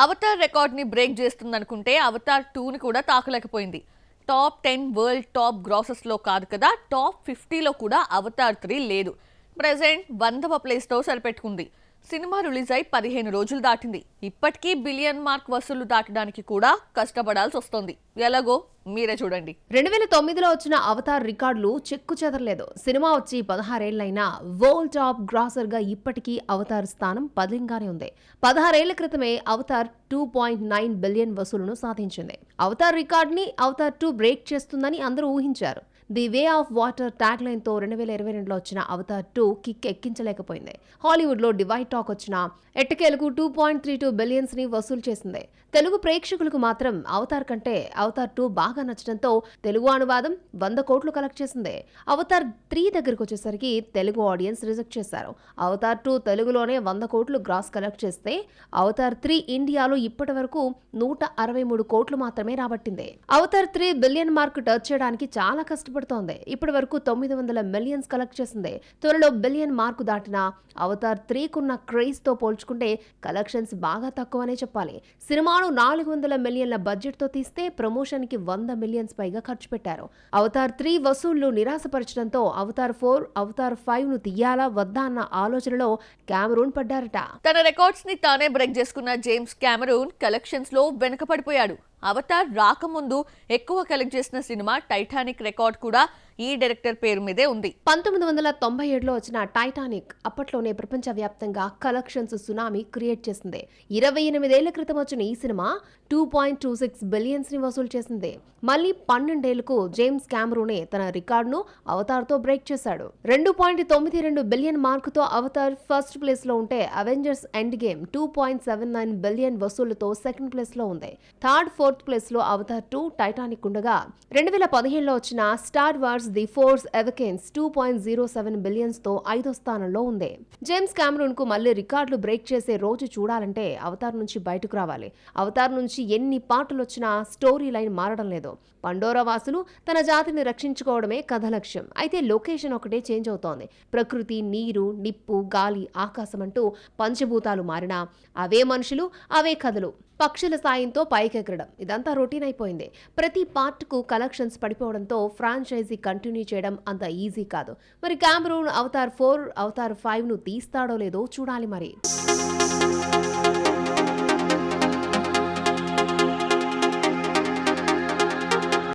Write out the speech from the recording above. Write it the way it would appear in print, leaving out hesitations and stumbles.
Avatar రికార్డ్ని break చేస్తుందనుకుంటే Avatar 2ని కూడా తాకలేకపోయింది. Top 10 world top గ్రాసెస్లో కాదు కదా, టాప్ 50లో కూడా అవతార్ 3 లేదు. ప్రెజెంట్ 100వ ప్లేస్తో సరిపెట్టుకుంది. సినిమా రిలీజ్ అయి 15 రోజులు దాటింది. ఇప్పటికీ బిలియన్ మార్క్ వసూలు దాటడానికి కూడా కష్టపడాల్సి వస్తోంది. ఎలాగో మీరే చూడండి. 2009లో వచ్చిన అవతార్ రికార్డులు చెక్కు చెదరలేదు. సినిమా వచ్చి 16 ఏళ్లైనా వరల్డ్ టాప్ గ్రాసర్ గా ఇప్పటికీ అవతార్ స్థానం పదిలంగానే ఉంది. 16 ఏళ్ల క్రితమే అవతార్ 2.9 బిలియన్ వసూలును సాధించింది. అవతార్ రికార్డ్ ని అవతార్ 2 బ్రేక్ చేస్తుందని అందరూ ఊహించారు. The way of water tag line తో 2022లో వచ్చిన అవతార్ 2 కిక్ ఎక్కించలేకపోయింది. హాలీవుడ్ లో డివైడ్ టాక్ వచ్చిన ఎట్టకేలకు 2.32 బిలియన్స్ ని వసూలు చేసింది. తెలుగు ప్రేక్షకులకు మాత్రం అవతార్ కంటే అవతార్ 2 బాగా నచ్చడంతో తెలుగు అనువాదం 100 కోట్లు కలెక్ట్ చేసింది. అవతార్ 3 దగ్గరకు వచ్చేసరికి తెలుగు ఆడియన్స్ రిజెక్ట్ చేశారు. అవతార్ 2 తెలుగులోనే 100 కోట్లు గ్రాస్ కలెక్ట్ చేస్తే అవతార్ 3 ఇండియాలో ఇప్పటి వరకు 163 కోట్లు మాత్రమే రాబట్టింది. అవతార్ 3 బిలియన్ మార్క్ టచ్ చేయడానికి చాలా కష్టపడుతోంది. ఇప్పటి వరకు 900 మిలియన్స్ కలెక్ట్ చేసింది. త్వరలో బిలియన్ మార్కు దాటిన అవతార్ 3 కున్న క్రేజ్ తో పోల్చుకుంటే కలెక్షన్స్ బాగా తక్కువనే చెప్పాలి. సినిమాను 400 మిలియన్ల బడ్జెట్ తో తీస్తే ప్రమోషన్ కి 100 మిలియన్స్ పైగా ఖర్చు పెట్టారు. అవతార్ 3 వసూళ్లు నిరాశపరచడంతో అవతార్ 4, అవతార్ 5 ను తీయాలా వద్దా అన్న ఆలోచనలో కెమెరూన్ పడ్డారట. తన రికార్డ్స్ ని తానే బ్రేక్ చేసుకున్న జేమ్స్ కెమెరూన్ కలెక్షన్స్ లో వెనుకపడిపోయాడు. అవతార్ రాకముందు ఎక్కువ కలెక్ట్ చేసిన సినిమా టైటానిక్ రికార్డ్ కూడా ఈ డైరెక్టర్ పేరు మీదే ఉంది. 1997లో వచ్చిన టైటానిక్ అప్పట్లోనే ప్రపంచవ్యాప్తంగా కలెక్షన్స్ సునామీ క్రియేట్ చేసింది. 28 ఏళ్ల క్రితం వచ్చిన ఈ సినిమా 2.26 బిలియన్స్ ని వసూలు చేసింది. మళ్ళీ 12 ఏళ్లకు జేమ్స్ కెమెరూనే తన రికార్డును అవతార్ తో బ్రేక్ చేశాడు. 2.92 బిలియన్ మార్క్ తో అవతార్ ఫస్ట్ ప్లేస్ లో ఉంటే అవెంజర్స్ ఎండ్ గేమ్ 2.79 బిలియన్ వసూలుతో సెకండ్ ప్లేస్ లో ఉంది. థర్డ్, ఫోర్త్ ప్లేస్ లో అవతార్ 2, టైటానిక్ ఉండగా 2015లో వచ్చిన Star Wars the Force Awakens 2.07 billions తో 5వ స్థానంలో ఉంది. జేమ్స్ కెమెరూన్ కు మళ్ళీ రికార్డులు బ్రేక్ చేసే రోజు చూడాలంటే అవతార్ నుంచి బయటకు రావాలి. అవతార్ నుంచి ఎన్ని పాటలు వచ్చినా స్టోరీ లైన్ మారడం లేదు. పండోరా వాసులు తన జాతిని రక్షించుకోవడమే కథ లక్ష్యం. అయితే లొకేషన్ ఒకటే చేంజ్ అవుతోంది. ప్రకృతి, నీరు, నిప్పు, గాలి, ఆకాశం అంటూ పంచభూతాలు మారినా అవే మనుషులు, అవే కథలు. పక్షుల సాయంతో పైకెక్కడం ఇదంతా రొటీన్ అయిపోయింది. ప్రతి పార్ట్కు కలెక్షన్స్ పడిపోవడంతో ఫ్రాంచైజీ కంటిన్యూ చేయడం అంత ఈజీ కాదు. మరి కెమెరూన్ అవతార్ 4, అవతార్ 5 ను తీస్తాడో లేదో చూడాలి మరి.